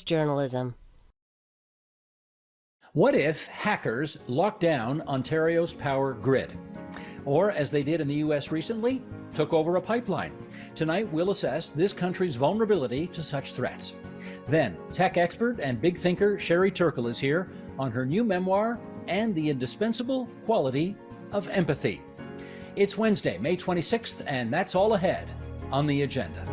Journalism. What if hackers locked down Ontario's power grid? Or, as they did in the U.S. recently, took over a pipeline? Tonight, we'll assess this country's vulnerability to such threats. Then, tech expert and big thinker Sherry Turkle is here on her new memoir and the indispensable quality of empathy. It's Wednesday, May 26th, and that's all ahead on the agenda.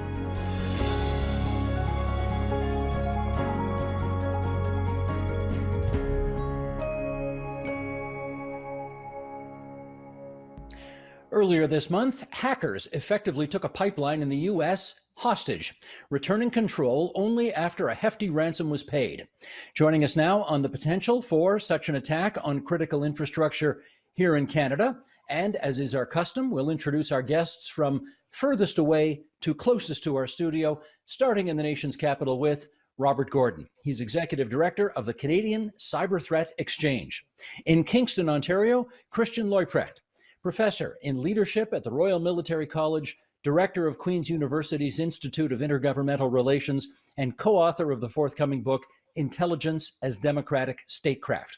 Earlier this month, hackers effectively took a pipeline in the U.S. hostage, returning control only after a hefty ransom was paid. Joining us now on the potential for such an attack on critical infrastructure here in Canada, and as is our custom, we'll introduce our guests from furthest away to closest to our studio, starting in the nation's capital with Robert Gordon. He's Executive Director of the Canadian Cyber Threat Exchange. In Kingston, Ontario, Christian Loypret, Professor in Leadership at the Royal Military College, Director of Queen's University's Institute of Intergovernmental Relations, and co-author of the forthcoming book, Intelligence as Democratic Statecraft.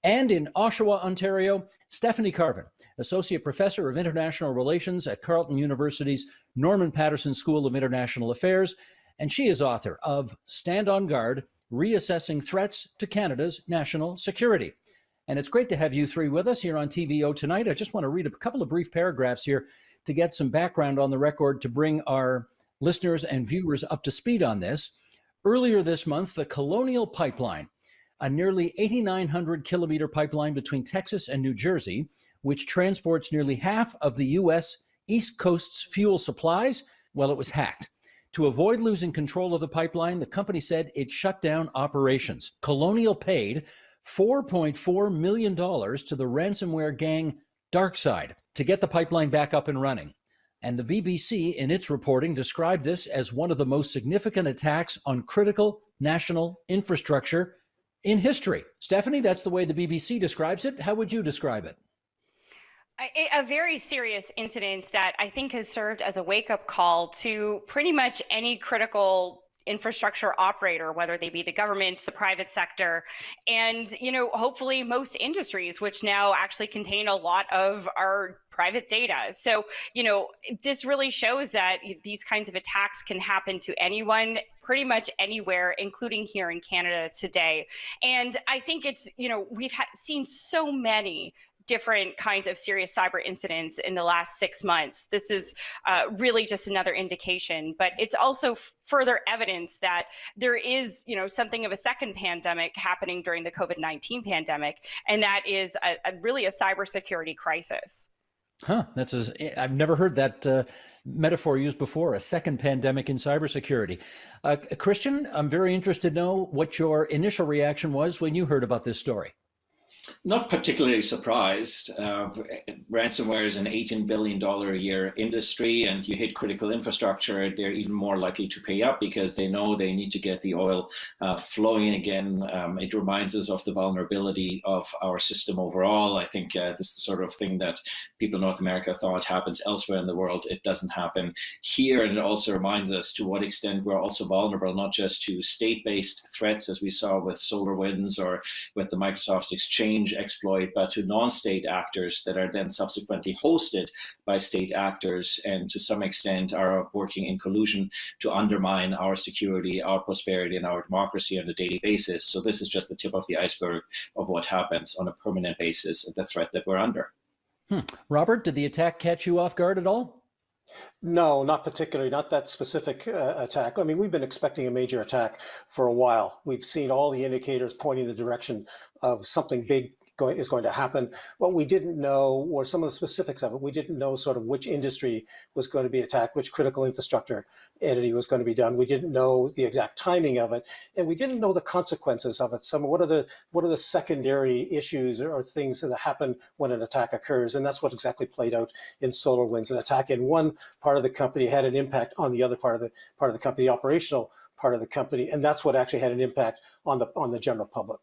And in Oshawa, Ontario, Stephanie Carvin, Associate Professor of International Relations at Carleton University's Norman Paterson School of International Affairs, and she is author of Stand on Guard, Reassessing Threats to Canada's National Security. And it's great to have you three with us here on TVO tonight. I just want to read a couple of brief paragraphs here to get some background on the record to bring our listeners and viewers up to speed on this. Earlier this month, the Colonial Pipeline, a nearly 8,900 kilometer pipeline between Texas and New Jersey, which transports nearly half of the U.S. East Coast's fuel supplies, well, it was hacked. To avoid losing control of the pipeline, the company said it shut down operations. Colonial paid $4.4 million to the ransomware gang DarkSide to get the pipeline back up and running. And the BBC, in its reporting, described this as one of the most significant attacks on critical national infrastructure in history. Stephanie, that's the way the BBC describes it. How would you describe it? A very serious incident that I think has served as a wake-up call to pretty much any critical infrastructure operator, whether they be the government, the private sector, and, hopefully most industries, which now actually contain a lot of our private data. So, this really shows that these kinds of attacks can happen to anyone, pretty much anywhere, including here in Canada today. And I think it's, we've seen so many different kinds of serious cyber incidents in the last 6 months. This is really just another indication, but it's also further evidence that there is, something of a second pandemic happening during the COVID-19 pandemic, and that is really a cybersecurity crisis. I've never heard that metaphor used before, a second pandemic in cybersecurity. Christian, I'm very interested to know what your initial reaction was when you heard about this story. Not particularly surprised. Ransomware is an $18 billion a year industry, and you hit critical infrastructure, they're even more likely to pay up because they know they need to get the oil flowing again. It reminds us of the vulnerability of our system overall. I think this is the sort of thing that people in North America thought happens elsewhere in the world. It doesn't happen here, and it also reminds us to what extent we're also vulnerable, not just to state-based threats, as we saw with SolarWinds or with the Microsoft Exchange exploit, but to non-state actors that are then subsequently hosted by state actors and to some extent are working in collusion to undermine our security, our prosperity, and our democracy on a daily basis. So this is just the tip of the iceberg of what happens on a permanent basis, the threat that we're under. Robert, did the attack catch you off guard at all? No, not particularly, not that specific attack. I mean, we've been expecting a major attack for a while. We've seen all the indicators pointing the direction of something big is going to happen. What we didn't know were some of the specifics of it. We didn't know sort of which industry was going to be attacked, which critical infrastructure entity was going to be done. We didn't know the exact timing of it, and we didn't know the consequences of it. What are the secondary issues or things that happen when an attack occurs? And that's what exactly played out in SolarWinds. An attack in one part of the company had an impact on the other part of the company, the operational part of the company, and that's what actually had an impact on the general public.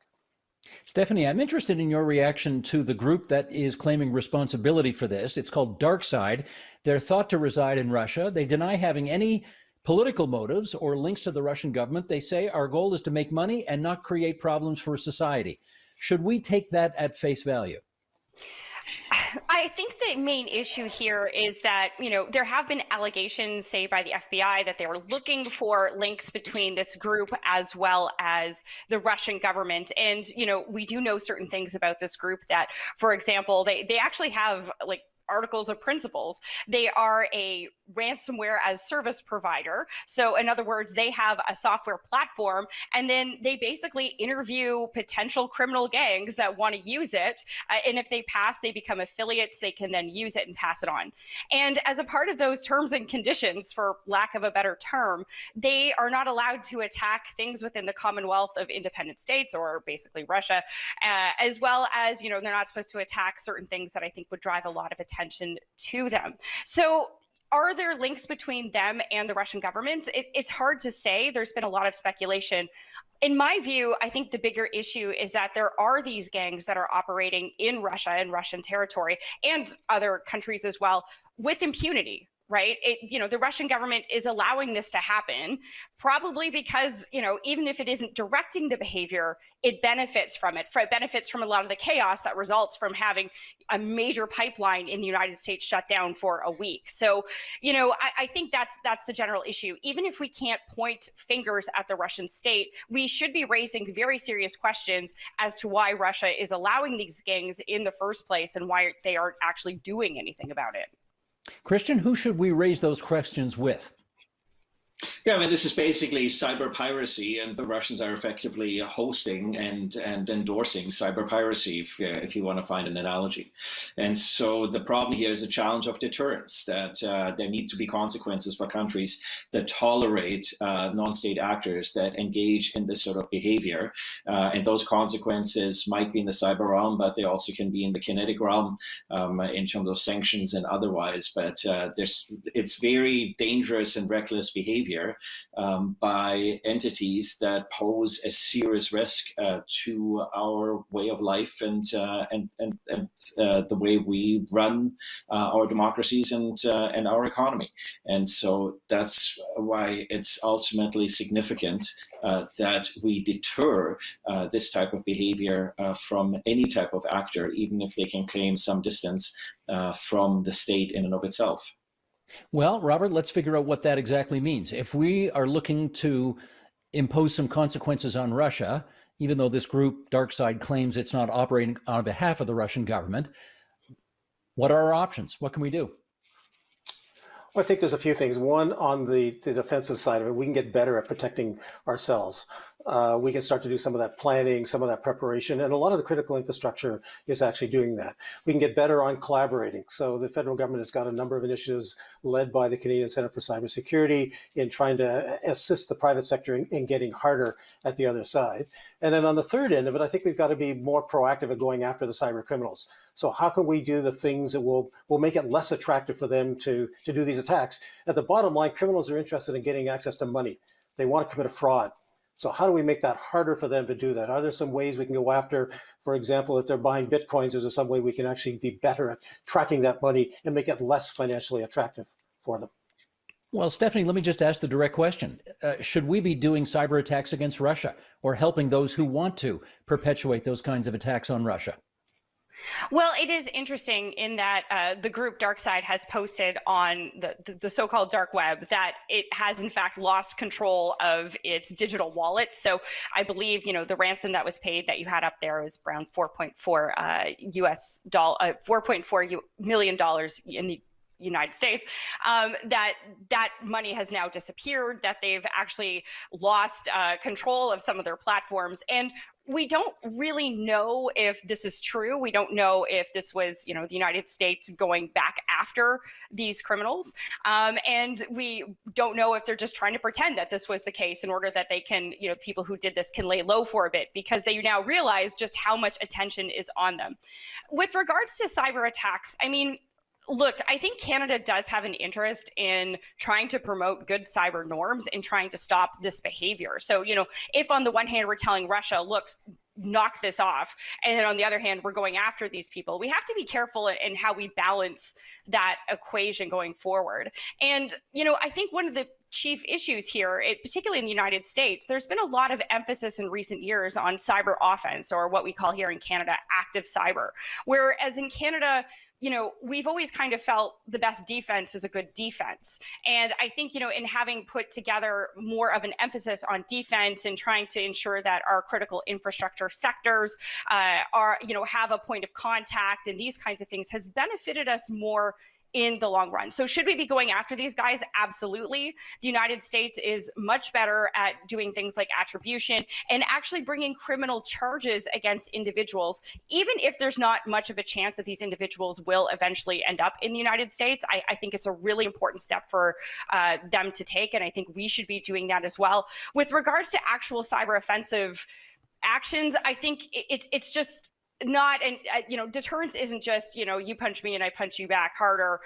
Stephanie, I'm interested in your reaction to the group that is claiming responsibility for this. It's called DarkSide. They're thought to reside in Russia. They deny having any Political motives or links to the Russian government, they say our goal is to make money and not create problems for society. Should we take that at face value? I think the main issue here is that, there have been allegations, say, by the FBI that they were looking for links between this group as well as the Russian government. And, we do know certain things about this group that, for example, they actually have like articles of principles. They are a ransomware as service provider. So in other words, they have a software platform, and then they basically interview potential criminal gangs that want to use it. And if they pass, they become affiliates. They can then use it and pass it on. And as a part of those terms and conditions, for lack of a better term, they are not allowed to attack things within the Commonwealth of Independent States, or basically Russia, as well as, they're not supposed to attack certain things that I think would drive a lot of attention to them. So are there links between them and the Russian government? It's hard to say. There's been a lot of speculation. In my view, I think the bigger issue is that there are these gangs that are operating in Russia and Russian territory and other countries as well with impunity. Right? The Russian government is allowing this to happen, probably because, even if it isn't directing the behavior, it benefits from it. It benefits from a lot of the chaos that results from having a major pipeline in the United States shut down for a week. So, I think that's the general issue. Even if we can't point fingers at the Russian state, we should be raising very serious questions as to why Russia is allowing these gangs in the first place and why they aren't actually doing anything about it. Christian, who should we raise those questions with? Yeah, I mean, this is basically cyber piracy, and the Russians are effectively hosting and endorsing cyber piracy, if you want to find an analogy. And so the problem here is a challenge of deterrence, that there need to be consequences for countries that tolerate non-state actors that engage in this sort of behavior. And those consequences might be in the cyber realm, but they also can be in the kinetic realm in terms of sanctions and otherwise. But it's very dangerous and reckless behavior by entities that pose a serious risk to our way of life and the way we run our democracies and our economy. And so that's why it's ultimately significant that we deter this type of behavior from any type of actor, even if they can claim some distance from the state in and of itself. Well, Robert, let's figure out what that exactly means. If we are looking to impose some consequences on Russia, even though this group, DarkSide, claims it's not operating on behalf of the Russian government, what are our options? What can we do? Well, I think there's a few things. One, on the defensive side of it, we can get better at protecting ourselves. We can start to do some of that planning, some of that preparation, and a lot of the critical infrastructure is actually doing that. We can get better on collaborating. So the federal government has got a number of initiatives led by the Canadian Centre for Cybersecurity in trying to assist the private sector in getting harder at the other side. And then on the third end of it, I think we've got to be more proactive at going after the cyber criminals. So how can we do the things that will make it less attractive for them to do these attacks? At the bottom line, criminals are interested in getting access to money. They want to commit a fraud. So how do we make that harder for them to do that? Are there some ways we can go after, for example, if they're buying Bitcoins, is there some way we can actually be better at tracking that money and make it less financially attractive for them? Well, Stephanie, let me just ask the direct question. Should we be doing cyber attacks against Russia or helping those who want to perpetuate those kinds of attacks on Russia? Well, it is interesting in that the group DarkSide has posted on the so-called dark web that it has in fact lost control of its digital wallet. So I believe, the ransom that was paid that you had up there was around $4.4 million in the United States, that money has now disappeared, that they've actually lost control of some of their platforms. And we don't really know if this is true. We don't know if this was, the United States going back after these criminals. And we don't know if they're just trying to pretend that this was the case in order that they can, people who did this can lay low for a bit, because they now realize just how much attention is on them. With regards to cyber attacks, I mean, look, I think Canada does have an interest in trying to promote good cyber norms and trying to stop this behavior. So, if on the one hand we're telling Russia, look, knock this off, and then on the other hand we're going after these people, we have to be careful in how we balance that equation going forward. And I think one of the chief issues here, particularly in the United States. There's been a lot of emphasis in recent years on cyber offense, or what we call here in Canada, active cyber, whereas in Canada, we've always kind of felt the best defense is a good defense. And I think, in having put together more of an emphasis on defense and trying to ensure that our critical infrastructure sectors have a point of contact and these kinds of things has benefited us more in the long run. So should we be going after these guys? Absolutely. The United States is much better at doing things like attribution and actually bringing criminal charges against individuals, even if there's not much of a chance that these individuals will eventually end up in the United States. I think it's a really important step for them to take, and I think we should be doing that as well. With regards to actual cyber offensive actions, I think it's just not, and deterrence isn't just you punch me and I punch you back harder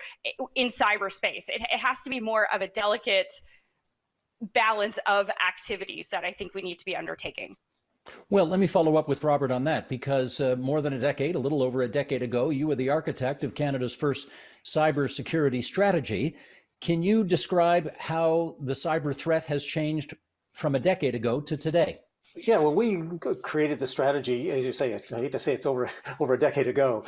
in cyberspace. It has to be more of a delicate balance of activities that I think we need to be undertaking. Well, let me follow up with Robert on that, because a little over a decade ago, you were the architect of Canada's first cybersecurity strategy. Can you describe how the cyber threat has changed from a decade ago to today? Yeah, well, we created the strategy, as you say, I hate to say it's over a decade ago.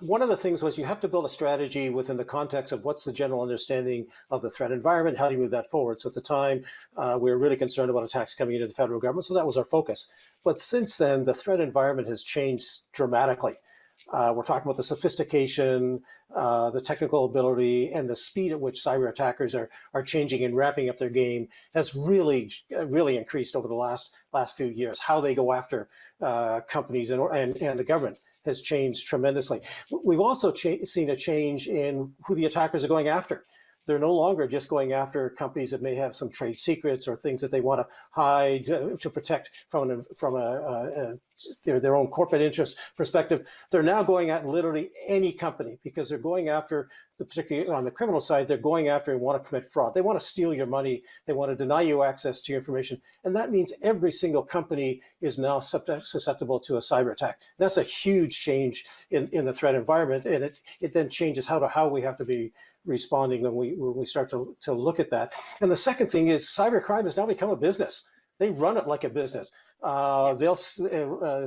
One of the things was you have to build a strategy within the context of what's the general understanding of the threat environment, how do you move that forward? So at the time, we were really concerned about attacks coming into the federal government, so that was our focus. But since then, the threat environment has changed dramatically. We're talking about the sophistication, the technical ability, and the speed at which cyber attackers are changing and ramping up their game has really increased over the last few years. How they go after companies and the government has changed tremendously. We've also seen a change in who the attackers are going after. They're no longer just going after companies that may have some trade secrets or things that they want to hide to protect from their own corporate interest perspective. They're now going at literally any company, because they're going after, particularly on the criminal side, they're going after and want to commit fraud. They want to steal your money. They want to deny you access to your information. And that means every single company is now susceptible to a cyber attack. That's a huge change in the threat environment. And it then changes how we have to be responding when we start to look at that. And the second thing is cybercrime has now become a business. They run it like a business.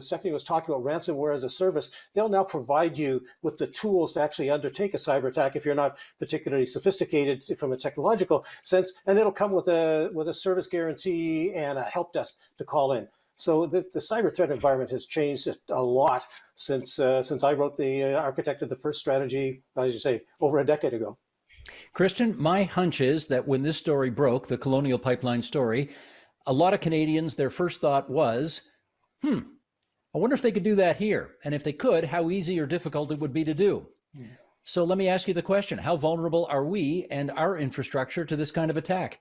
Stephanie was talking about ransomware as a service. They'll now provide you with the tools to actually undertake a cyber attack if you're not particularly sophisticated from a technological sense, and it'll come with a service guarantee and a help desk to call in. So the cyber threat environment has changed a lot since I architected the first strategy, as you say, over a decade ago. Christian, my hunch is that when this story broke, the Colonial Pipeline story, a lot of Canadians, their first thought was, I wonder if they could do that here. And if they could, how easy or difficult it would be to do. So let me ask you the question, how vulnerable are we and our infrastructure to this kind of attack?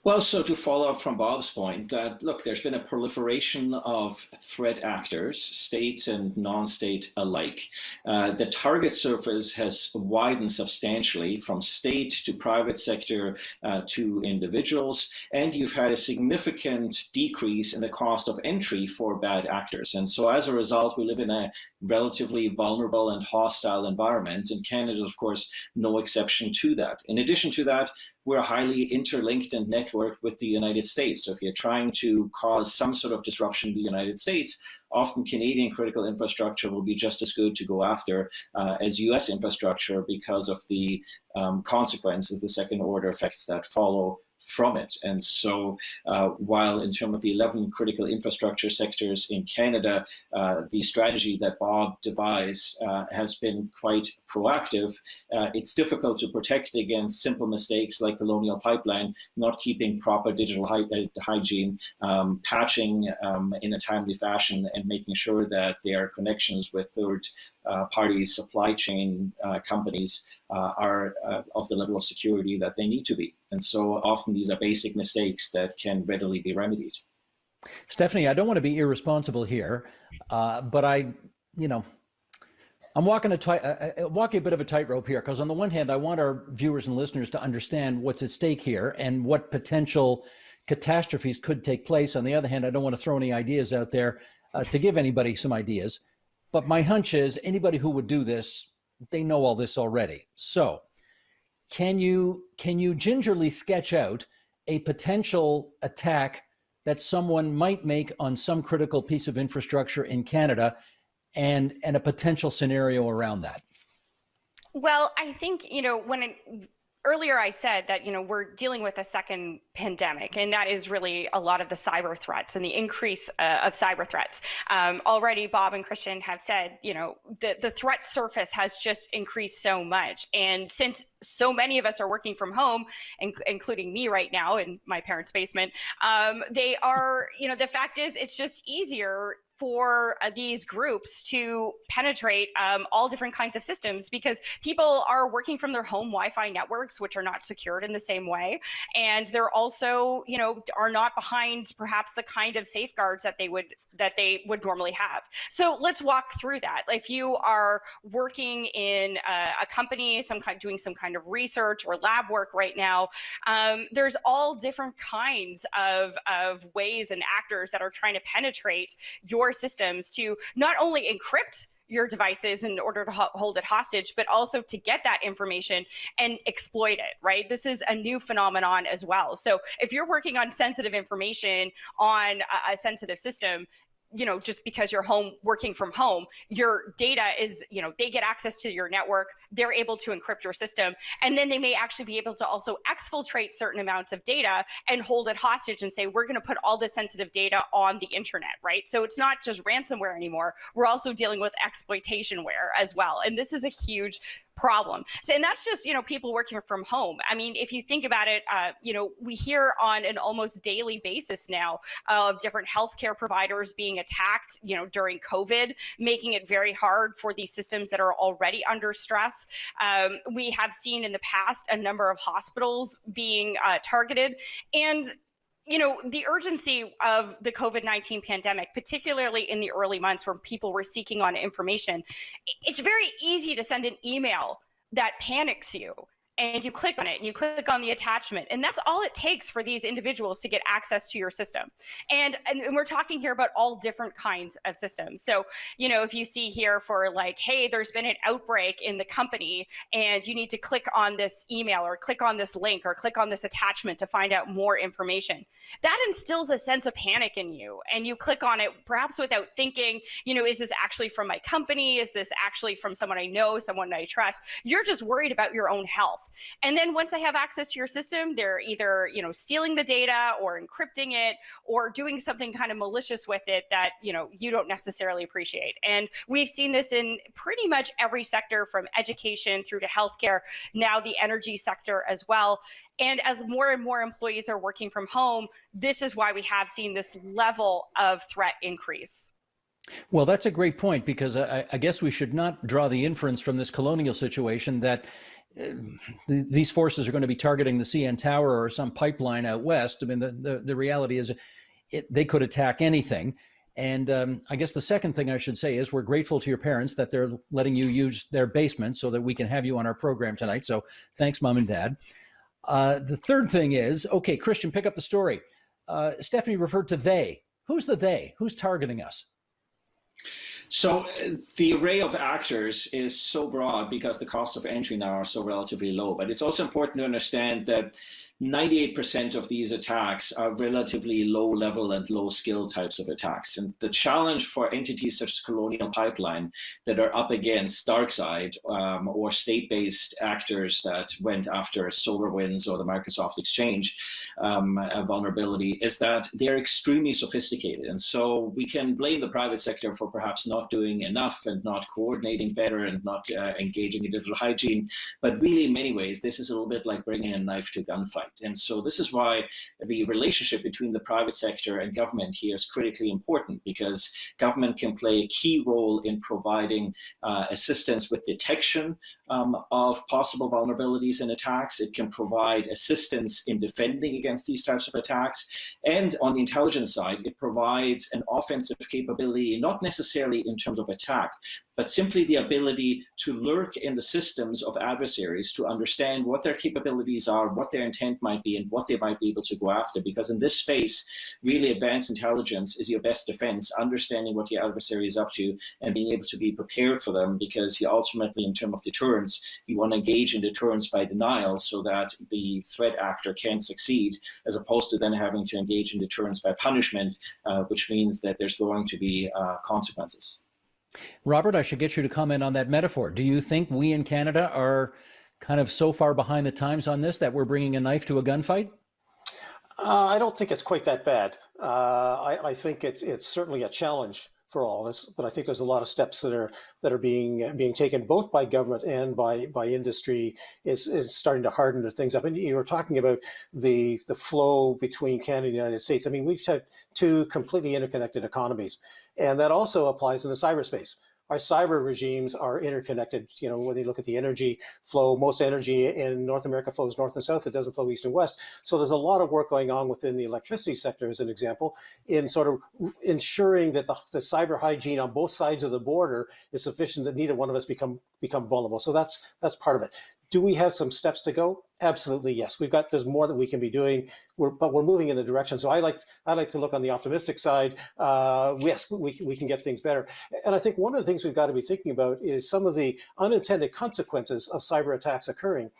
Well, so to follow up from Bob's point, that look, there's been a proliferation of threat actors, state and non-state alike. The target surface has widened substantially from state to private sector to individuals, and you've had a significant decrease in the cost of entry for bad actors. And so as a result, we live in a relatively vulnerable and hostile environment, and Canada, of course, no exception to that. In addition to that, we're highly interlinked and networked with the United States. So if you're trying to cause some sort of disruption in the United States, often Canadian critical infrastructure will be just as good to go after as US infrastructure because of the consequences, the second order effects that follow from it. And so while in terms of the 11 critical infrastructure sectors in Canada, the strategy that Bob devised has been quite proactive, it's difficult to protect against simple mistakes like Colonial Pipeline, not keeping proper digital hygiene, patching in a timely fashion, and making sure that their connections with third-party supply chain companies are of the level of security that they need to be. And so often these are basic mistakes that can readily be remedied. Stephanie, I don't want to be irresponsible here, but I'm walking a bit of a tightrope here, because on the one hand, I want our viewers and listeners to understand what's at stake here and what potential catastrophes could take place. On the other hand, I don't want to throw any ideas out there to give anybody some ideas. But my hunch is anybody who would do this, they know all this already. So can you gingerly sketch out a potential attack that someone might make on some critical piece of infrastructure in Canada, and a potential scenario around that? Well, I think, earlier I said that, we're dealing with a second pandemic, and that is really a lot of the cyber threats and the increase of cyber threats. Already, Bob and Christian have said, the threat surface has just increased so much. And since so many of us are working from home, including me right now in my parents' basement, they are, the fact is it's just easier for these groups to penetrate all different kinds of systems, because people are working from their home Wi-Fi networks, which are not secured in the same way. And they're also, are not behind perhaps the kind of safeguards that they would normally have. So let's walk through that. If you are working in a company, doing some kind of research or lab work right now, there's all different kinds of ways and actors that are trying to penetrate your systems to not only encrypt your devices in order to hold it hostage, but also to get that information and exploit it, right? This is a new phenomenon as well. So if you're working on sensitive information on a sensitive system, just because you're working from home, your data is, they get access to your network, they're able to encrypt your system, and then they may actually be able to also exfiltrate certain amounts of data and hold it hostage and say, we're going to put all this sensitive data on the internet, right? So it's not just ransomware anymore. We're also dealing with exploitationware as well. And this is a huge problem. So, and that's just, people working from home. I mean, if you think about it, we hear on an almost daily basis now of different healthcare providers being attacked, during COVID, making it very hard for these systems that are already under stress. We have seen in the past a number of hospitals being targeted. And the urgency of the COVID-19 pandemic, particularly in the early months when people were seeking on information, it's very easy to send an email that panics you. And you click on it and you click on the attachment. And that's all it takes for these individuals to get access to your system. And we're talking here about all different kinds of systems. So, if you see here for like, hey, there's been an outbreak in the company and you need to click on this email or click on this link or click on this attachment to find out more information, that instills a sense of panic in you. And you click on it perhaps without thinking, is this actually from my company? Is this actually from someone I know, someone I trust? You're just worried about your own health. And then once they have access to your system, they're either, stealing the data or encrypting it or doing something kind of malicious with it that, you don't necessarily appreciate. And we've seen this in pretty much every sector, from education through to healthcare, now the energy sector as well. And as more and more employees are working from home, this is why we have seen this level of threat increase. Well, that's a great point, because I guess we should not draw the inference from this Colonial situation that these forces are going to be targeting the CN Tower or some pipeline out west. I mean, the reality is they could attack anything. And I guess the second thing I should say is we're grateful to your parents that they're letting you use their basement so that we can have you on our program tonight. So thanks, Mom and Dad. The third thing is, okay, Christian, pick up the story. Stephanie referred to they. Who's the they? Who's targeting us? So the array of actors is so broad because the costs of entry now are so relatively low. But it's also important to understand that 98% of these attacks are relatively low level and low skill types of attacks. And the challenge for entities such as Colonial Pipeline that are up against DarkSide or state-based actors that went after SolarWinds or the Microsoft Exchange vulnerability is that they're extremely sophisticated. And so we can blame the private sector for perhaps not doing enough and not coordinating better and not engaging in digital hygiene. But really, in many ways, this is a little bit like bringing a knife to gunfight. And so this is why the relationship between the private sector and government here is critically important, because government can play a key role in providing assistance with detection of possible vulnerabilities and attacks. It can provide assistance in defending against these types of attacks. And on the intelligence side, it provides an offensive capability, not necessarily in terms of attack, but simply the ability to lurk in the systems of adversaries, to understand what their capabilities are, what their intent might be, and what they might be able to go after. Because in this space, really advanced intelligence is your best defense, understanding what your adversary is up to and being able to be prepared for them, because you ultimately, in terms of deterrence, you want to engage in deterrence by denial so that the threat actor can succeed, as opposed to then having to engage in deterrence by punishment, which means that there's going to be consequences. Robert, I should get you to comment on that metaphor. Do you think we in Canada are kind of so far behind the times on this that we're bringing a knife to a gunfight? I don't think it's quite that bad. I think it's certainly a challenge for all of us, but I think there's a lot of steps that are being taken both by government and by industry is starting to harden the things up. And you were talking about the flow between Canada and the United States. I mean, we've had two completely interconnected economies, and that also applies in the cyberspace. Our cyber regimes are interconnected. You know, when you look at the energy flow, most energy in North America flows north and south. It doesn't flow east and west. So there's a lot of work going on within the electricity sector, as an example, in sort of ensuring that the cyber hygiene on both sides of the border is sufficient that neither one of us become vulnerable. So that's part of it. Do we have some steps to go? Absolutely, yes. There's more that we can be doing, but we're moving in the direction. So I like to look on the optimistic side. Yes, we can get things better. And I think one of the things we've got to be thinking about is some of the unintended consequences of cyber attacks occurring.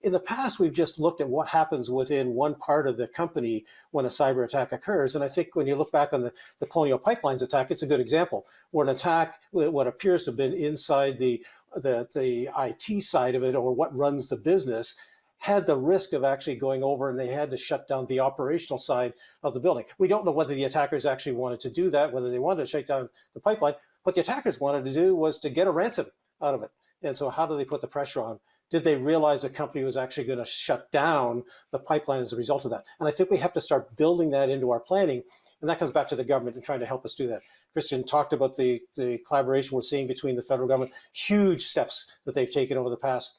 In the past, we've just looked at what happens within one part of the company when a cyber attack occurs. And I think when you look back on the Colonial Pipelines attack, it's a good example where an attack, what appears to have been inside the IT side of it, or what runs the business, had the risk of actually going over, and they had to shut down the operational side of the building. We don't know whether the attackers actually wanted to do that, whether they wanted to shut down the pipeline. What the attackers wanted to do was to get a ransom out of it. And so how do they put the pressure on? Did they realize the company was actually going to shut down the pipeline as a result of that? And I think we have to start building that into our planning. And that comes back to the government and trying to help us do that. Christian talked about the collaboration we're seeing between the federal government, huge steps that they've taken over the past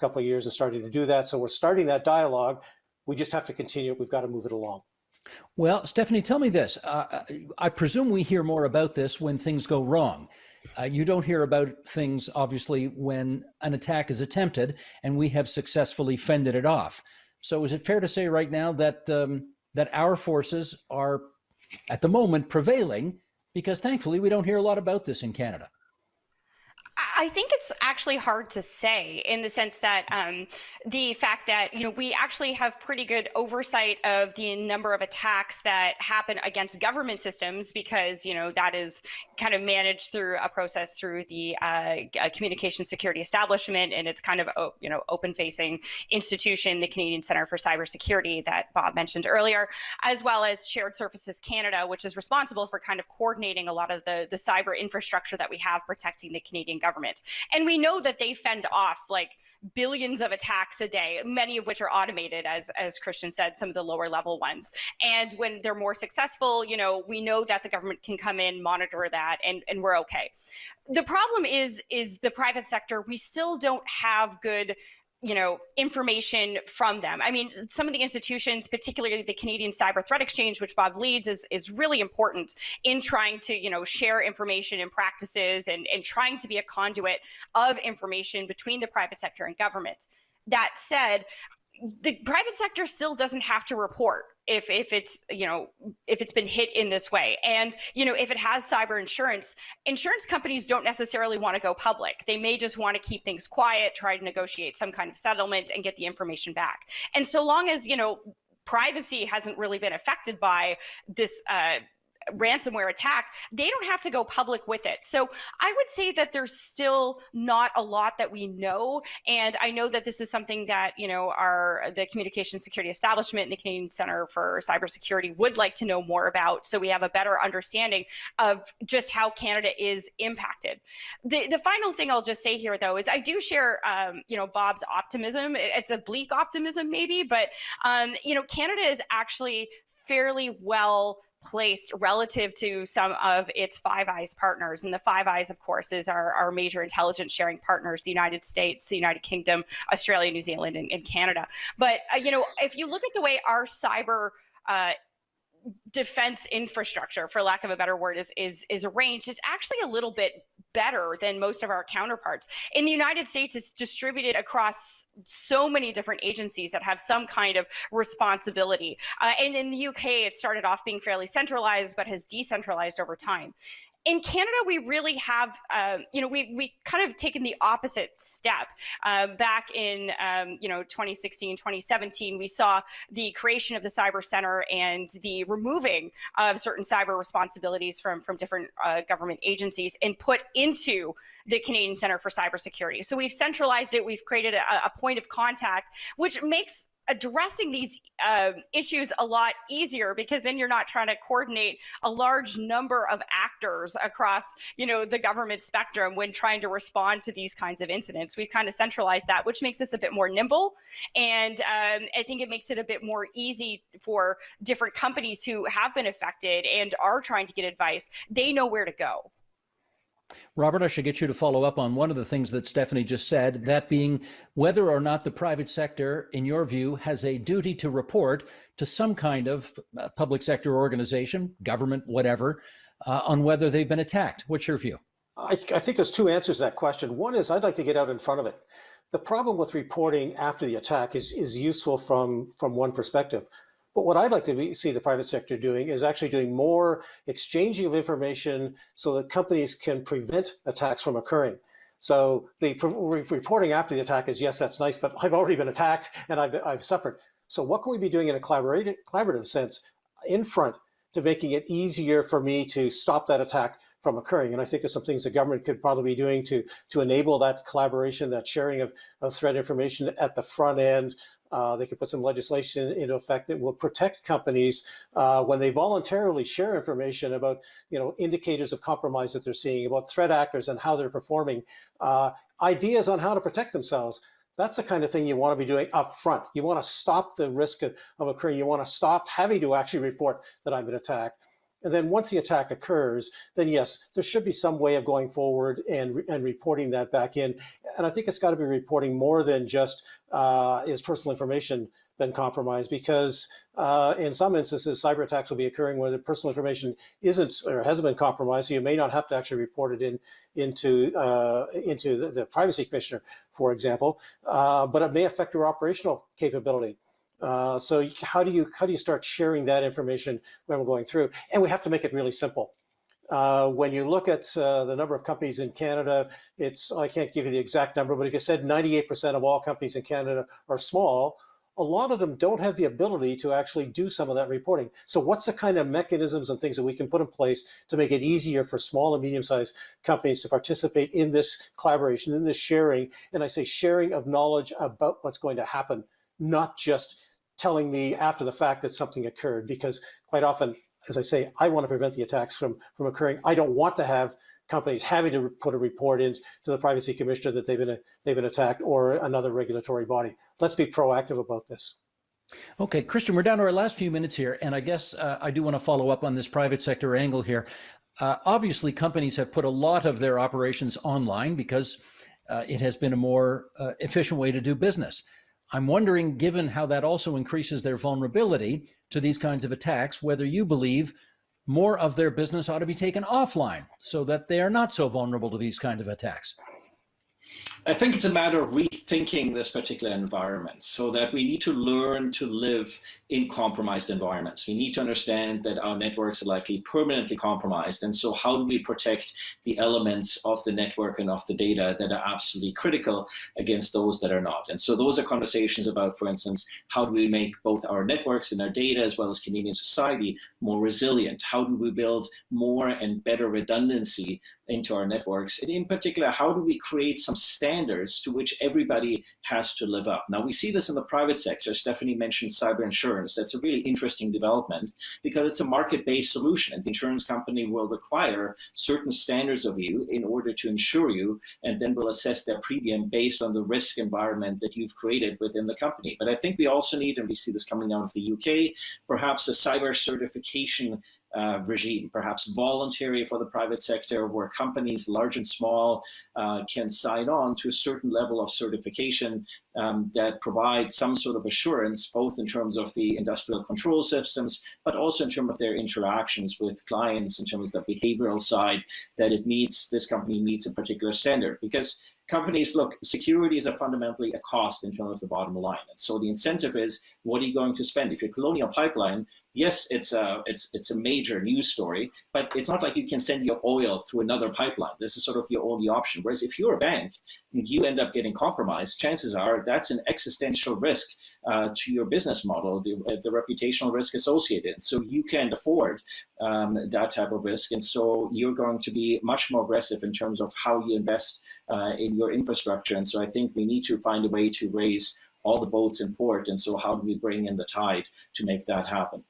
couple of years and starting to do that. So we're starting that dialogue. We just have to continue. We've got to move it along. Well, Stephanie, tell me this. I presume we hear more about this when things go wrong. You don't hear about things, obviously, when an attack is attempted and we have successfully fended it off. So is it fair to say right now that that our forces are, at the moment, prevailing, because thankfully we don't hear a lot about this in Canada? I think it's actually hard to say, in the sense that the fact that, we actually have pretty good oversight of the number of attacks that happen against government systems, because, that is kind of managed through a process through the communication security establishment, and it's kind of, open-facing institution, the Canadian Centre for Cybersecurity that Bob mentioned earlier, as well as Shared Services Canada, which is responsible for kind of coordinating a lot of the cyber infrastructure that we have protecting the Canadian government. And we know that they fend off like billions of attacks a day, many of which are automated, as Christian said, some of the lower level ones. And when they're more successful, we know that the government can come in, monitor that, and we're okay. The problem is the private sector. We still don't have good information from them. I mean, some of the institutions, particularly the Canadian Cyber Threat Exchange, which Bob leads, is really important in trying to, share information and practices and trying to be a conduit of information between the private sector and government. That said, the private sector still doesn't have to report if it's been hit in this way. And, if it has cyber insurance companies don't necessarily want to go public. They may just want to keep things quiet, try to negotiate some kind of settlement and get the information back. And so long as, privacy hasn't really been affected by this ransomware attack, they don't have to go public with it. So I would say that there's still not a lot that we know. And I know that this is something that, the Communication Security Establishment and the Canadian Centre for Cybersecurity would like to know more about, so we have a better understanding of just how Canada is impacted. The final thing I'll just say here, though, is I do share, Bob's optimism. It's a bleak optimism maybe, but, Canada is actually fairly well placed relative to some of its Five Eyes partners. And the Five Eyes, of course, is our major intelligence sharing partners, the United States, the United Kingdom, Australia, New Zealand, and Canada. But, if you look at the way our cyber defense infrastructure, for lack of a better word, is arranged, it's actually a little bit better than most of our counterparts. In the United States, it's distributed across so many different agencies that have some kind of responsibility. And in the UK, it started off being fairly centralized, but has decentralized over time. In Canada, we really have, we kind of taken the opposite step. Back in, 2016, 2017, we saw the creation of the Cyber Center and the removing of certain cyber responsibilities from different government agencies and put into the Canadian Center for Cybersecurity. So we've centralized it. We've created a point of contact, which makes addressing these issues a lot easier, because then you're not trying to coordinate a large number of actors across, the government spectrum when trying to respond to these kinds of incidents. We've kind of centralized that, which makes us a bit more nimble. And I think it makes it a bit more easy for different companies who have been affected and are trying to get advice. They know where to go. Robert, I should get you to follow up on one of the things that Stephanie just said, that being whether or not the private sector, in your view, has a duty to report to some kind of public sector organization, government, whatever, on whether they've been attacked. What's your view? I think there's two answers to that question. One is I'd like to get out in front of it. The problem with reporting after the attack is useful from one perspective. But what I'd like to see the private sector doing is actually doing more exchanging of information so that companies can prevent attacks from occurring. So the reporting after the attack is, yes, that's nice, but I've already been attacked and I've suffered. So what can we be doing in a collaborative sense in front to making it easier for me to stop that attack from occurring? And I think there's some things the government could probably be doing to enable that collaboration, that sharing of threat information at the front end. They could put some legislation into effect that will protect companies when they voluntarily share information about, indicators of compromise that they're seeing, about threat actors and how they're performing, ideas on how to protect themselves. That's the kind of thing you want to be doing up front. You want to stop the risk of occurring. You want to stop having to actually report that I've been attacked. And then once the attack occurs, then yes, there should be some way of going forward and reporting that back in. And I think it's got to be reporting more than just is personal information been compromised, because in some instances, cyber attacks will be occurring where the personal information isn't or hasn't been compromised. So you may not have to actually report it into the privacy commissioner, for example, but it may affect your operational capability. So how do you start sharing that information when we're going through? And we have to make it really simple. When you look at the number of companies in Canada, I can't give you the exact number, but if you said 98% of all companies in Canada are small, a lot of them don't have the ability to actually do some of that reporting. So what's the kind of mechanisms and things that we can put in place to make it easier for small and medium-sized companies to participate in this collaboration, in this sharing? And I say sharing of knowledge about what's going to happen, not just telling me after the fact that something occurred, because quite often, as I say, I want to prevent the attacks from occurring. I don't want to have companies having to put a report in to the privacy commissioner that they've been attacked, or another regulatory body. Let's be proactive about this. Okay, Christian, we're down to our last few minutes here, and I guess I do want to follow up on this private sector angle here. Obviously, companies have put a lot of their operations online because it has been a more efficient way to do business. I'm wondering, given how that also increases their vulnerability to these kinds of attacks, whether you believe more of their business ought to be taken offline so that they are not so vulnerable to these kinds of attacks. I think it's a matter of rethinking this particular environment, so that we need to learn to live in compromised environments. We need to understand that our networks are likely permanently compromised. And so how do we protect the elements of the network and of the data that are absolutely critical against those that are not? And so those are conversations about, for instance, how do we make both our networks and our data, as well as Canadian society, more resilient? How do we build more and better redundancy into our networks? And in particular, how do we create some standards to which everybody has to live up? Now, we see this in the private sector. Stephanie mentioned cyber insurance. That's a really interesting development because it's a market-based solution, and the insurance company will require certain standards of you in order to insure you, and then will assess their premium based on the risk environment that you've created within the company. But I think we also need, and we see this coming out of the UK, perhaps a cyber certification regime, perhaps voluntary for the private sector, where companies large and small can sign on to a certain level of certification that provide some sort of assurance, both in terms of the industrial control systems, but also in terms of their interactions with clients, in terms of the behavioral side, that this company meets a particular standard. Because companies, look, security is fundamentally a cost in terms of the bottom line. And so the incentive is, what are you going to spend? If you're Colonial Pipeline, yes, it's a major news story, but it's not like you can send your oil through another pipeline. This is sort of your only option. Whereas if you're a bank and you end up getting compromised, chances are that's an existential risk to your business model, the reputational risk associated. So you can't afford that type of risk. And so you're going to be much more aggressive in terms of how you invest in your infrastructure. And so I think we need to find a way to raise all the boats in port. And so how do we bring in the tide to make that happen?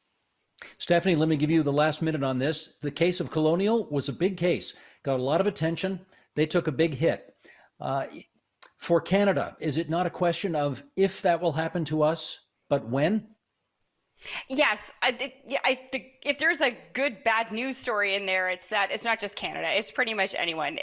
Stephanie, let me give you the last minute on this. The case of Colonial was a big case, got a lot of attention. They took a big hit. For Canada, is it not a question of if that will happen to us, but when? Yes, I think if there's a good bad news story in there, it's that it's not just Canada; it's pretty much anyone.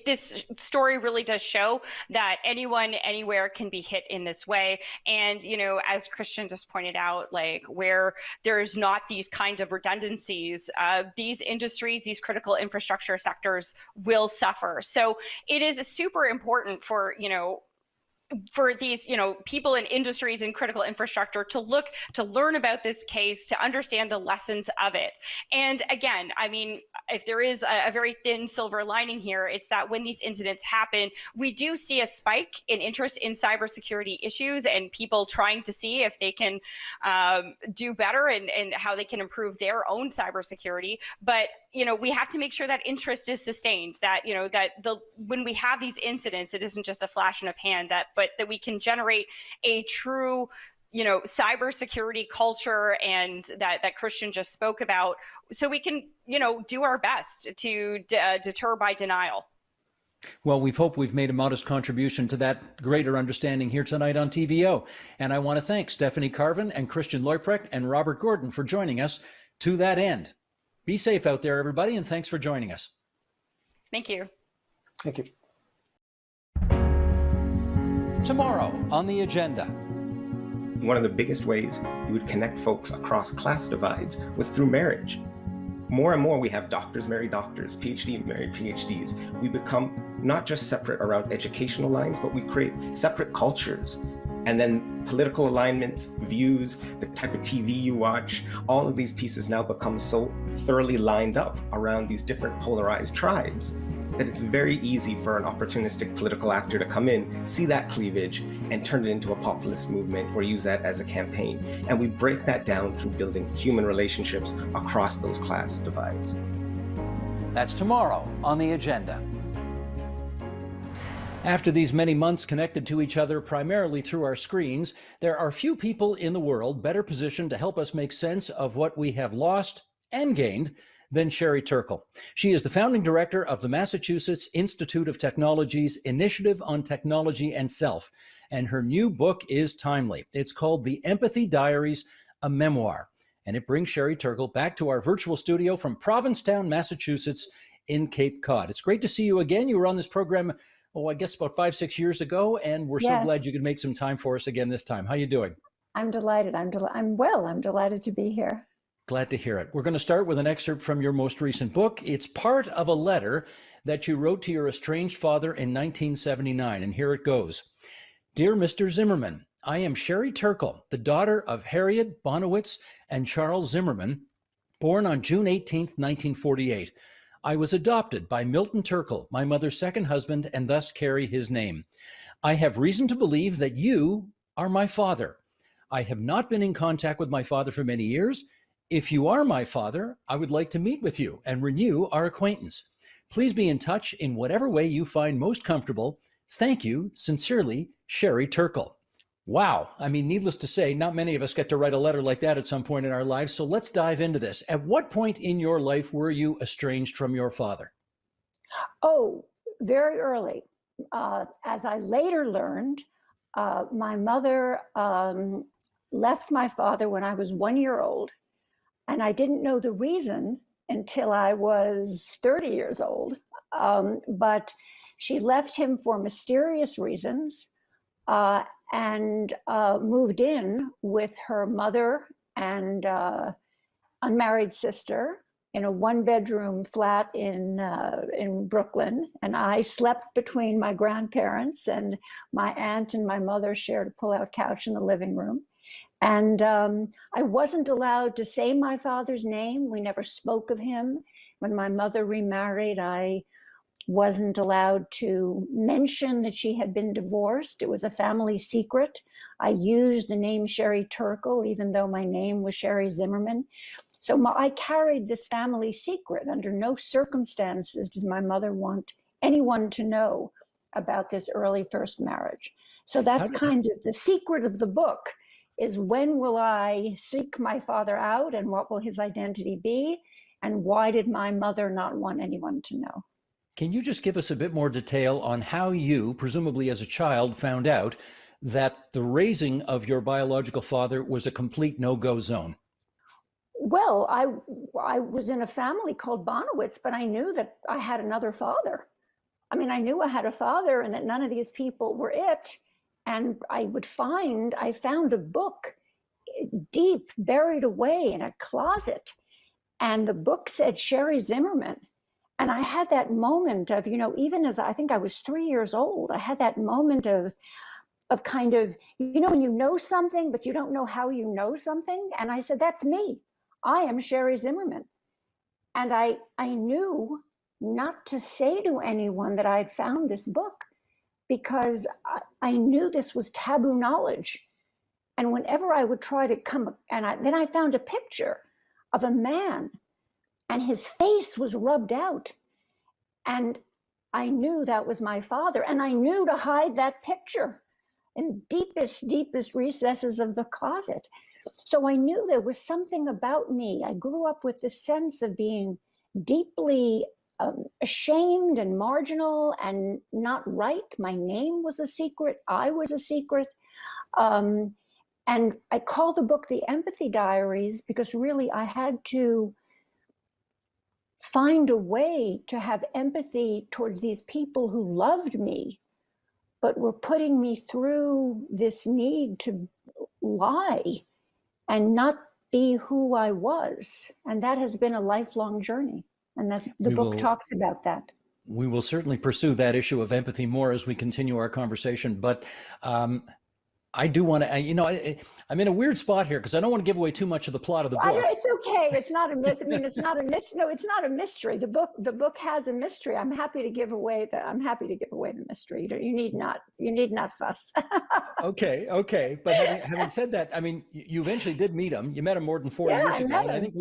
This story really does show that anyone, anywhere can be hit in this way, and as Christian just pointed out, like where there's not these kinds of redundancies, these industries, these critical infrastructure sectors will suffer. So it is super important for these, people in industries and critical infrastructure to learn about this case, to understand the lessons of it. And again, I mean, if there is a very thin silver lining here, it's that when these incidents happen, we do see a spike in interest in cybersecurity issues and people trying to see if they can do better and how they can improve their own cybersecurity. But we have to make sure that interest is sustained, that when we have these incidents, it isn't just a flash in a pan, but that we can generate a true cybersecurity culture, and that Christian just spoke about, so we can do our best to deter by denial. Well, we've made a modest contribution to that greater understanding here tonight on TVO. And I want to thank Stephanie Carvin and Christian Leuprecht and Robert Gordon for joining us to that end. Be safe out there, everybody, and thanks for joining us. Thank you. Thank you. Tomorrow on the agenda. One of the biggest ways you would connect folks across class divides was through marriage. More and more we have doctors marry doctors, PhD marry PhDs. We become not just separate around educational lines, but we create separate cultures. And then political alignments, views, the type of TV you watch, all of these pieces now become so thoroughly lined up around these different polarized tribes that it's very easy for an opportunistic political actor to come in, see that cleavage, and turn it into a populist movement or use that as a campaign. And we break that down through building human relationships across those class divides. That's tomorrow on the agenda. After these many months connected to each other primarily through our screens, there are few people in the world better positioned to help us make sense of what we have lost and gained than Sherry Turkle. She is the founding director of the Massachusetts Institute of Technology's Initiative on Technology and Self, and her new book is timely. It's called The Empathy Diaries, a memoir, and it brings Sherry Turkle back to our virtual studio from Provincetown, Massachusetts in Cape Cod. It's great to see you again. You were on this program, I guess about 5-6 years ago, and we're so glad you could make some time for us again this time. How are you doing? I'm delighted. I'm well. I'm delighted to be here. Glad to hear it. We're going to start with an excerpt from your most recent book. It's part of a letter that you wrote to your estranged father in 1979, and here it goes. Dear Mr. Zimmerman, I am Sherry Turkle, the daughter of Harriet Bonowitz and Charles Zimmerman, born on June 18, 1948. I was adopted by Milton Turkle, my mother's second husband, and thus carry his name. I have reason to believe that you are my father. I have not been in contact with my father for many years. If you are my father, I would like to meet with you and renew our acquaintance. Please be in touch in whatever way you find most comfortable. Thank you, sincerely, Sherry Turkle. Wow. I mean, needless to say, not many of us get to write a letter like that at some point in our lives. So let's dive into this. At what point in your life were you estranged from your father? Oh, very early. As I later learned, my mother left my father when I was 1 year old. And I didn't know the reason until I was 30 years old. But she left him for mysterious reasons. and moved in with her mother and unmarried sister in a one-bedroom flat in Brooklyn, and I slept between my grandparents, and my aunt and my mother shared a pull-out couch in the living room. And I wasn't allowed to say my father's name. We never spoke of him. When my mother remarried, I wasn't allowed to mention that she had been divorced. It was a family secret. I used the name Sherry Turkle, even though my name was Sherry Zimmerman. So I carried this family secret. Under no circumstances did my mother want anyone to know about this early first marriage. So that's kind of the secret of the book, is when will I seek my father out and what will his identity be? And why did my mother not want anyone to know? Can you just give us a bit more detail on how you, presumably as a child, found out that the raising of your biological father was a complete no-go zone? Well, I was in a family called Bonowitz, but I knew that I had another father. I mean, I knew I had a father and that none of these people were it. And I found a book deep, buried away in a closet. And the book said Sherry Zimmerman. And I had that moment of, even as I think I was 3 years old, I had that moment of kind of, when you know something, but you don't know how you know something. And I said, that's me. I am Sherry Zimmerman. And I knew not to say to anyone that I had found this book, because I knew this was taboo knowledge. And whenever I would try to come, then I found a picture of a man, and his face was rubbed out. And I knew that was my father. And I knew to hide that picture in deepest recesses of the closet. So I knew there was something about me. I grew up with this sense of being deeply ashamed and marginal and not right. My name was a secret. I was a secret. And I call the book The Empathy Diaries because really I had to find a way to have empathy towards these people who loved me, but were putting me through this need to lie and not be who I was. And that has been a lifelong journey. And the book talks about that. We will certainly pursue that issue of empathy more as we continue our conversation. But I do want to, I'm in a weird spot here because I don't want to give away too much of the plot of the book. It's okay. It's not a mystery. I mean, it's not a mystery. No, it's not a mystery. The book has a mystery. I'm happy to give away the mystery. You need not fuss. Okay. But having said that, I mean, you eventually did meet him. You met him more than 4 years ago. And I think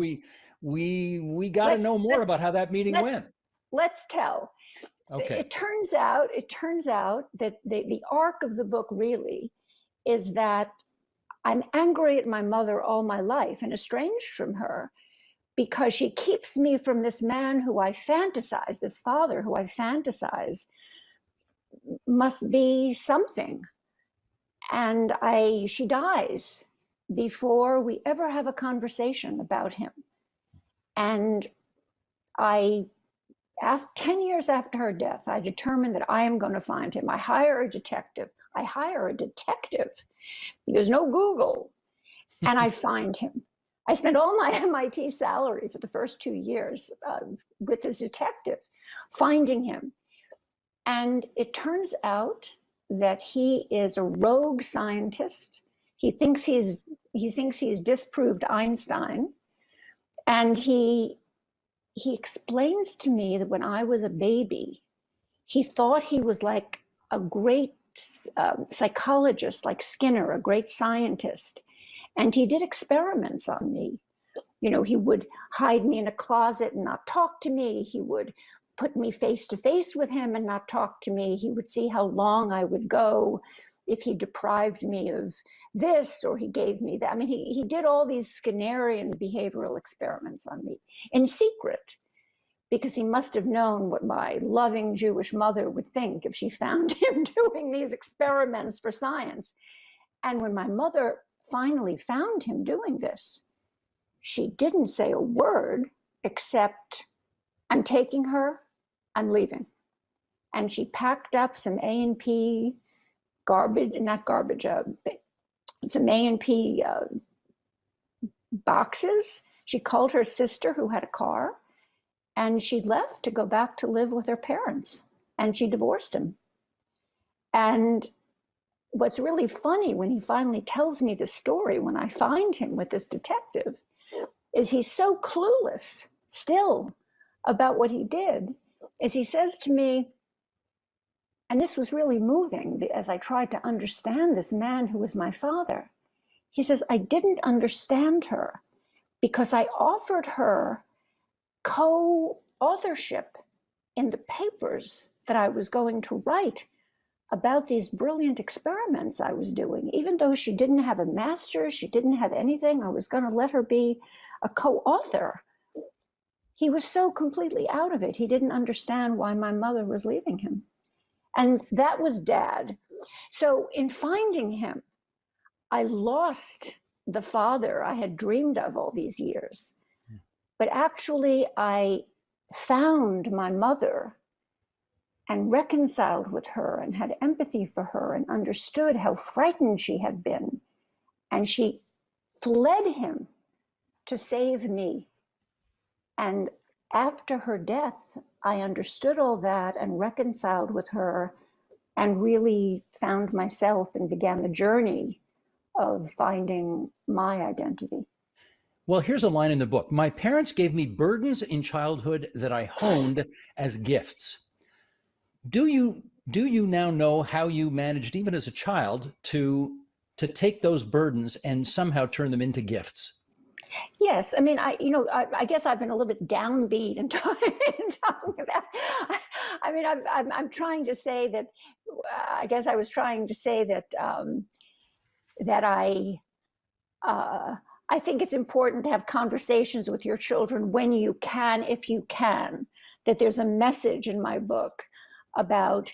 we got to know more about how that meeting went. Let's tell. Okay. It turns out that the arc of the book really is that I'm angry at my mother all my life and estranged from her because she keeps me from this man who I fantasize, this father who I fantasize must be something. And she dies before we ever have a conversation about him. And 10 years after her death, I determined that I am going to find him. I hire a detective. There's no Google. And I find him. I spent all my MIT salary for the first 2 years with this detective, finding him. And it turns out that he is a rogue scientist. He thinks he's disproved Einstein. And he explains to me that when I was a baby, he thought he was like a great psychologist, like Skinner, a great scientist. And he did experiments on me. He would hide me in a closet and not talk to me. He would put me face to face with him and not talk to me. He would see how long I would go if he deprived me of this or he gave me that. I mean, he did all these Skinnerian behavioral experiments on me in secret, because he must have known what my loving Jewish mother would think if she found him doing these experiments for science. And when my mother finally found him doing this, she didn't say a word except, I'm taking her, I'm leaving. And she packed up some A&P garbage, not garbage, some A&P boxes. She called her sister who had a car, and she left to go back to live with her parents, and she divorced him. And what's really funny when he finally tells me the story, when I find him with this detective, is he's so clueless still about what he did, is he says to me, and this was really moving as I tried to understand this man who was my father. He says, I didn't understand her because I offered her co-authorship in the papers that I was going to write about these brilliant experiments I was doing. Even though she didn't have a master's, she didn't have anything, I was going to let her be a co-author. He was so completely out of it. He didn't understand why my mother was leaving him. And that was Dad. So in finding him, I lost the father I had dreamed of all these years. But actually, I found my mother and reconciled with her and had empathy for her and understood how frightened she had been. And she fled him to save me. And after her death, I understood all that and reconciled with her and really found myself and began the journey of finding my identity. Well, here's a line in the book. My parents gave me burdens in childhood that I honed as gifts. Do you now know how you managed, even as a child, to take those burdens and somehow turn them into gifts? Yes, I mean, I guess I've been a little bit downbeat in talking about. I mean, I'm trying to say that. I guess I was trying to say that that I think it's important to have conversations with your children when you can, if you can. That there's a message in my book about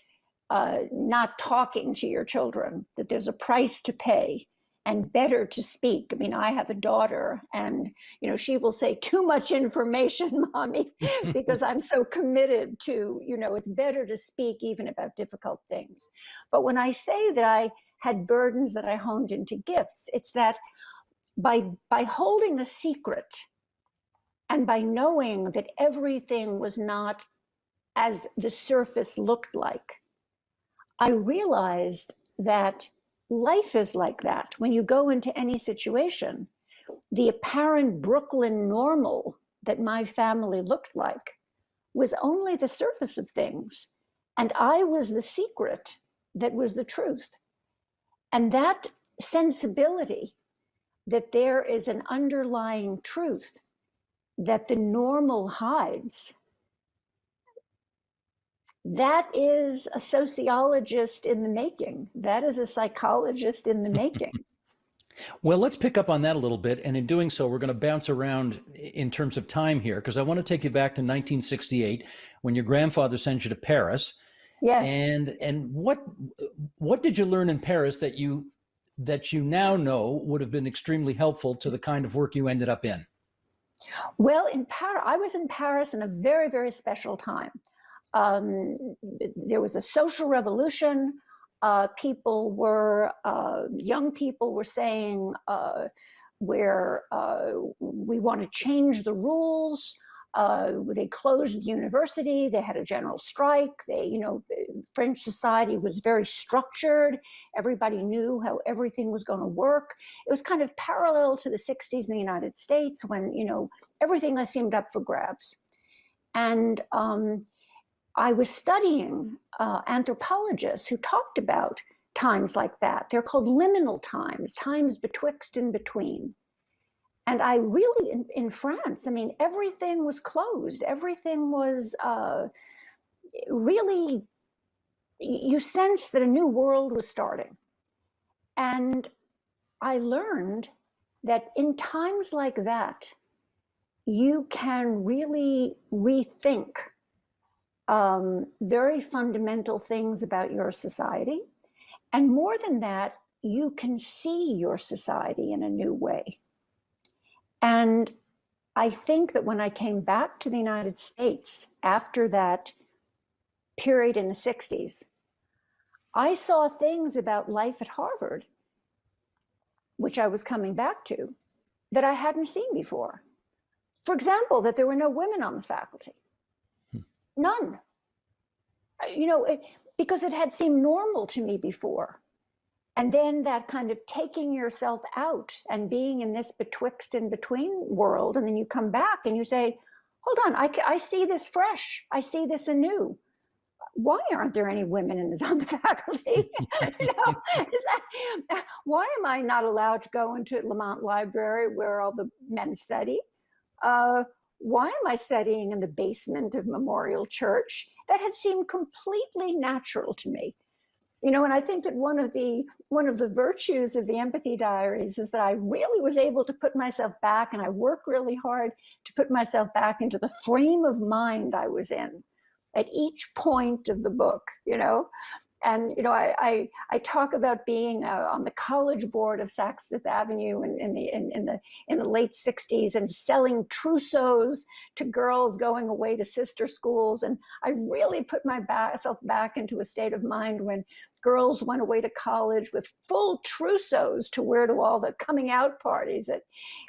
not talking to your children. That there's a price to pay. And better to speak. I mean, I have a daughter, and she will say too much information, Mommy, because I'm so committed to, it's better to speak even about difficult things. But when I say that I had burdens that I honed into gifts, it's that by holding a secret and by knowing that everything was not as the surface looked like, I realized that life is like that. When you go into any situation, the apparent Brooklyn normal that my family looked like was only the surface of things. And I was the secret that was the truth. And that sensibility that there is an underlying truth that the normal hides, that is a sociologist in the making. That is a psychologist in the making. Well, let's pick up on that a little bit. And in doing so, we're going to bounce around in terms of time here, because I want to take you back to 1968 when your grandfather sent you to Paris. Yes. And what did you learn in Paris that you now know would have been extremely helpful to the kind of work you ended up in? Well, in Paris, I was in Paris in a very, very special time. There was a social revolution. Young people were saying we want to change the rules. They closed the university. They had a general strike. French society was very structured. Everybody knew how everything was going to work. It was kind of parallel to the 60s in the United States when, everything seemed up for grabs. And I was studying anthropologists who talked about times like that. They're called liminal times, times betwixt and between. And I really, in France, I mean, everything was closed. Everything was really, you sense that a new world was starting. And I learned that in times like that, you can really rethink very fundamental things about your society. And more than that, you can see your society in a new way. And I think that when I came back to the United States after that period in the 60s, I saw things about life at Harvard, which I was coming back to, that I hadn't seen before. For example, that there were no women on the faculty. None. Because it had seemed normal to me before. And then that kind of taking yourself out and being in this betwixt and between world, and then you come back and you say, hold on, I see this fresh. I see this anew. Why aren't there any women on the faculty? Why am I not allowed to go into Lamont Library where all the men study? Why am I studying in the basement of Memorial Church? That had seemed completely natural to me. And I think that one of the virtues of the Empathy Diaries is that I really was able to put myself back, and I worked really hard to put myself back into the frame of mind I was in at each point of the book, And I talk about being on the college board of Saks Fifth Avenue in the late '60s and selling trousseaux to girls going away to sister schools. And I really put myself back into a state of mind when girls went away to college with full trousseaux to wear to all the coming out parties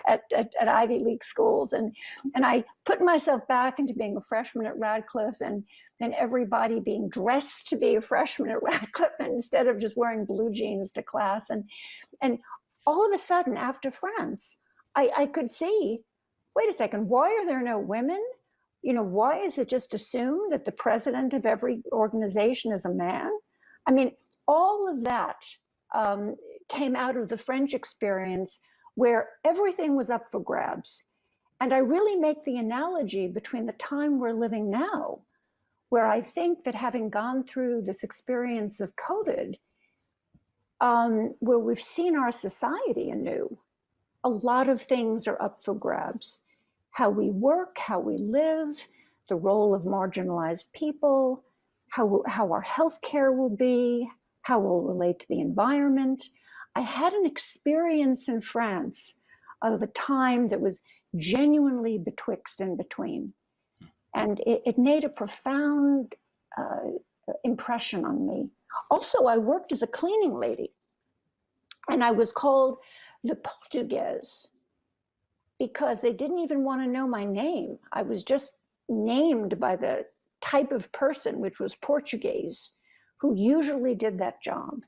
at Ivy League schools. And I put myself back into being a freshman at Radcliffe and everybody being dressed to be a freshman at Radcliffe instead of just wearing blue jeans to class. And all of a sudden, after France, I could see, wait a second, why are there no women? Why is it just assumed that the president of every organization is a man? I mean, all of that came out of the French experience where everything was up for grabs. And I really make the analogy between the time we're living now, where I think that having gone through this experience of COVID, where we've seen our society anew, a lot of things are up for grabs. How we work, how we live, the role of marginalized people, how our healthcare will be, how we'll relate to the environment. I had an experience in France of a time that was genuinely betwixt and between. And it made a profound impression on me. Also, I worked as a cleaning lady, and I was called the Portugaise because they didn't even want to know my name. I was just named by the type of person, which was Portuguese, who usually did that job.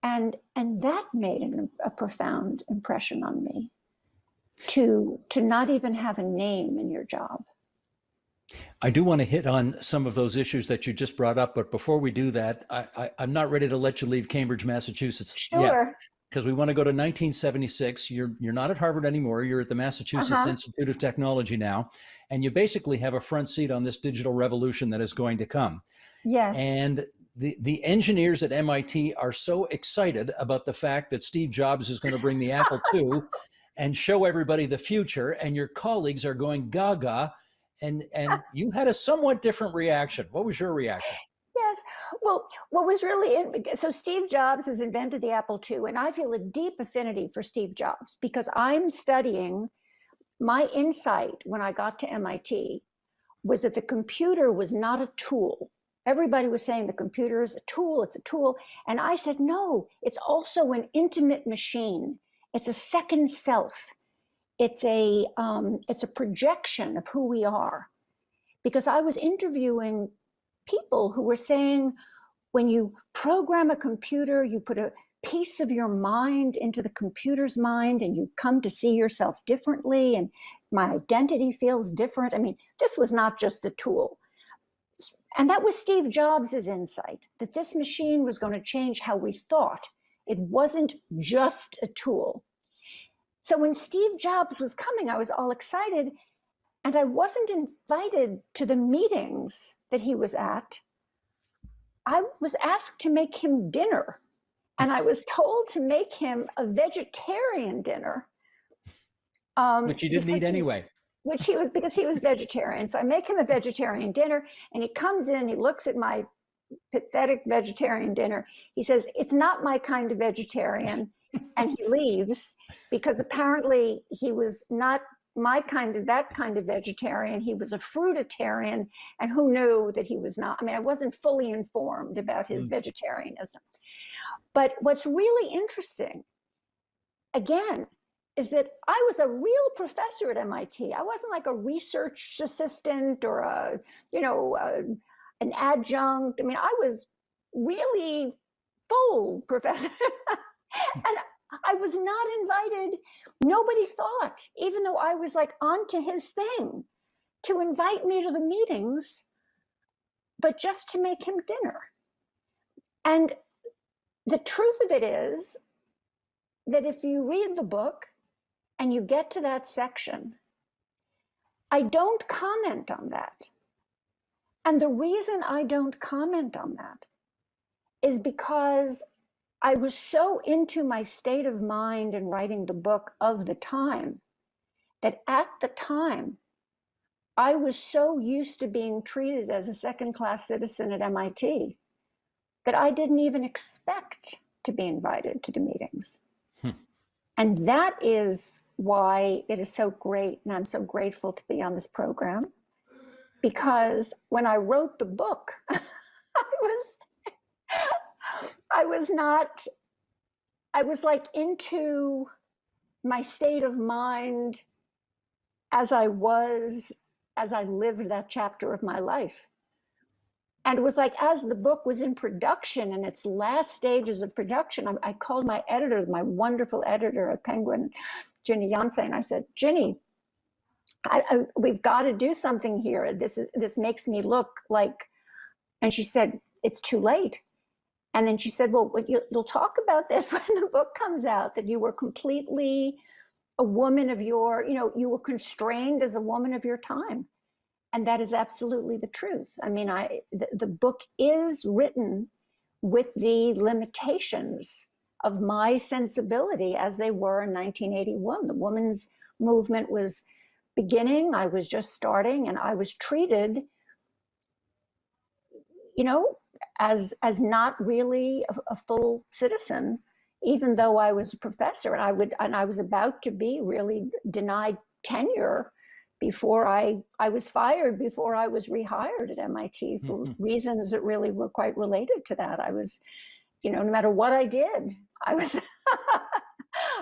And that made a profound impression on me, to not even have a name in your job. I do want to hit on some of those issues that you just brought up, but before we do that, I'm not ready to let you leave Cambridge, Massachusetts yet, because we want to go to 1976. You're not at Harvard anymore. You're at the Massachusetts Institute of Technology now, and you basically have a front seat on this digital revolution that is going to come. Yes. And the engineers at MIT are so excited about the fact that Steve Jobs is going to bring the Apple II and show everybody the future, and your colleagues are going gaga. And you had a somewhat different reaction. What was your reaction? Yes. Well, what was really, so Steve Jobs has invented the Apple II, and I feel a deep affinity for Steve Jobs because I'm studying, my insight when I got to MIT was that the computer was not a tool. Everybody was saying the computer is a tool, it's a tool. And I said, no, it's also an intimate machine. It's a second self. It's a projection of who we are. Because I was interviewing people who were saying, when you program a computer, you put a piece of your mind into the computer's mind and you come to see yourself differently, and my identity feels different. I mean, this was not just a tool. And that was Steve Jobs' insight, that this machine was going to change how we thought. It wasn't just a tool. So when Steve Jobs was coming, I was all excited, and I wasn't invited to the meetings that he was at. I was asked to make him dinner, and I was told to make him a vegetarian dinner. Which he didn't eat anyway. Because he was vegetarian. So I make him a vegetarian dinner, and he comes in, he looks at my pathetic vegetarian dinner. He says, it's not my kind of vegetarian. And he leaves because apparently he was not that kind of vegetarian. He was a fruitarian, and who knew that he was not? I mean, I wasn't fully informed about his vegetarianism. But what's really interesting, again, is that I was a real professor at MIT. I wasn't like a research assistant or an adjunct. I mean, I was really full professor. And I was not invited. Nobody thought, even though I was like onto his thing, to invite me to the meetings, but just to make him dinner. And the truth of it is that if you read the book and you get to that section, I don't comment on that. And the reason I don't comment on that is because I was so into my state of mind in writing the book of the time that at the time, I was so used to being treated as a second-class citizen at MIT that I didn't even expect to be invited to the meetings. And that is why it is so great, and I'm so grateful to be on this program, because when I wrote the book, I was like into my state of mind as I lived that chapter of my life. And it was like, as the book was in production, in its last stages of production, I called my editor, my wonderful editor at Penguin, Ginny Yance, and I said, Ginny, we've got to do something here. This makes me look like, and she said, it's too late. And then she said, well, you'll talk about this when the book comes out, that you were completely a woman of you were constrained as a woman of your time. And that is absolutely the truth. I mean, the book is written with the limitations of my sensibility as they were in 1981. The women's movement was beginning, I was just starting, and I was treated, as not really a full citizen, even though I was a professor, and I was about to be really denied tenure before I was fired, before I was rehired at MIT for reasons that really were quite related to that. I was, no matter what I did, I was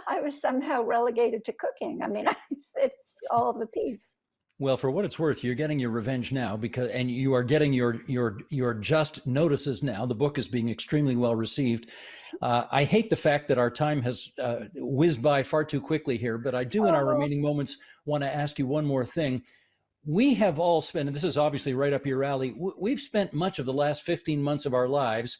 I was somehow relegated to cooking. I mean, it's all of the piece. Well, for what it's worth, you're getting your revenge now, and you are getting your just notices now. The book is being extremely well received. I hate the fact that our time has whizzed by far too quickly here, but I do, in our remaining moments, want to ask you one more thing. We have all spent, and this is obviously right up your alley, we've spent much of the last 15 months of our lives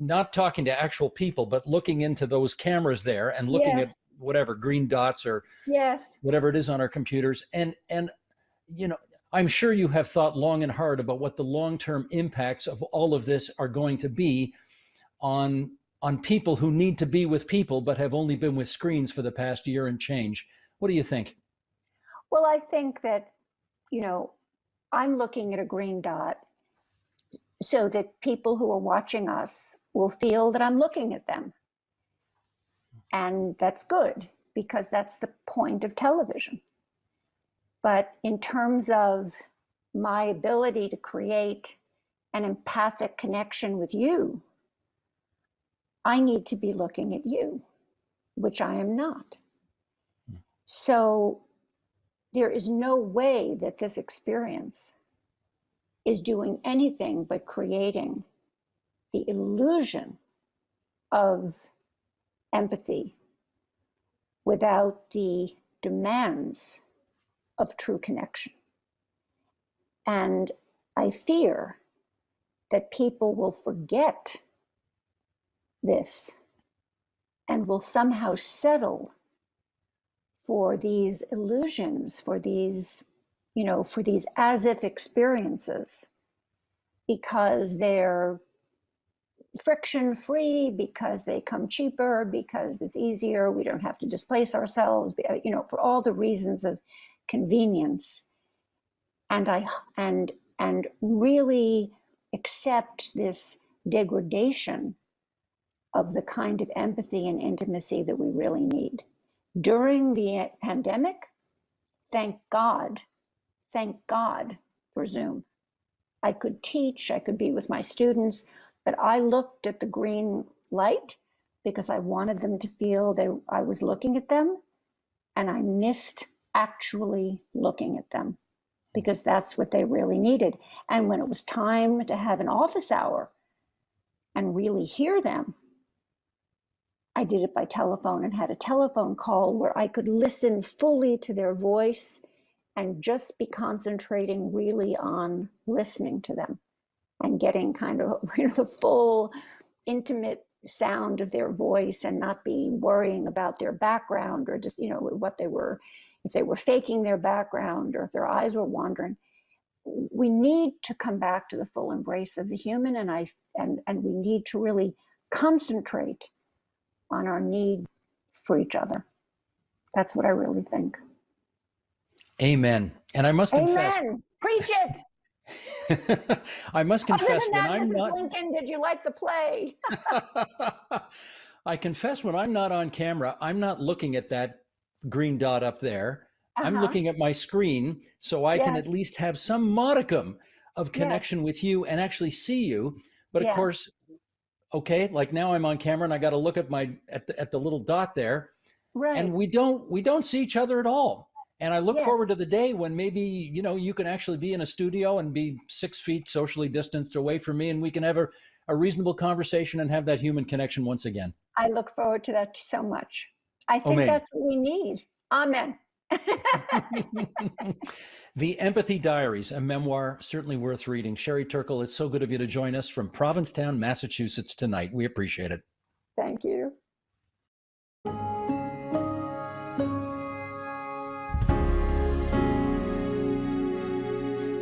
not talking to actual people, but looking into those cameras there and looking at whatever green dots or whatever it is on our computers. And I'm sure you have thought long and hard about what the long-term impacts of all of this are going to be on people who need to be with people, but have only been with screens for the past year and change. What do you think? Well, I think that, I'm looking at a green dot so that people who are watching us will feel that I'm looking at them. And that's good, because that's the point of television. But in terms of my ability to create an empathic connection with you, I need to be looking at you, which I am not. So there is no way that this experience is doing anything but creating the illusion of empathy without the demands of true connection. And I fear that people will forget this and will somehow settle for these illusions, for these as if experiences, because they're friction free, because they come cheaper, because it's easier, we don't have to displace ourselves, for all the reasons of convenience. And really accept this degradation of the kind of empathy and intimacy that we really need. During the pandemic, thank God for Zoom. I could teach, I could be with my students, but I looked at the green light because I wanted them to feel I was looking at them, and I missed actually looking at them because that's what they really needed. And when it was time to have an office hour and really hear them, I did it by telephone and had a telephone call where I could listen fully to their voice and just be concentrating really on listening to them and getting kind of the full intimate sound of their voice and not be worrying about their background or just, what they were, if they were faking their background or if their eyes were wandering. We need to come back to the full embrace of the human, and we need to really concentrate on our need for each other. That's what I really think. Amen. And I must confess. Amen. Preach it. I must confess, Other than that, when I'm Mrs. not. Lincoln, did you like the play? I confess, when I'm not on camera, I'm not looking at that green dot up there. I'm looking at my screen so I can at least have some modicum of connection with you and actually see you. But of course, okay, like now I'm on camera and I got to look at at the little dot there, right? And we don't see each other at all. And I look forward to the day when maybe, you can actually be in a studio and be 6 feet socially distanced away from me, and we can have a reasonable conversation and have that human connection once again. I look forward to that so much. I think that's what we need. Amen. The Empathy Diaries, a memoir certainly worth reading. Sherry Turkle, it's so good of you to join us from Provincetown, Massachusetts tonight. We appreciate it. Thank you.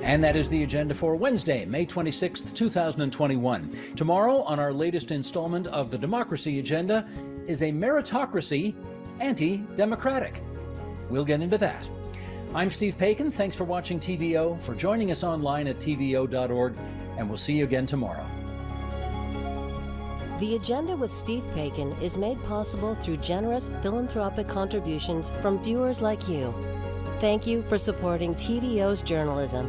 And that is the agenda for Wednesday, May 26th, 2021. Tomorrow, on our latest installment of the Democracy Agenda, is a meritocracy anti-democratic. We'll get into that. I'm Steve Paikin. Thanks for watching TVO, for joining us online at tvo.org, and we'll see you again tomorrow. The Agenda with Steve Paikin is made possible through generous philanthropic contributions from viewers like you. Thank you for supporting TVO's journalism.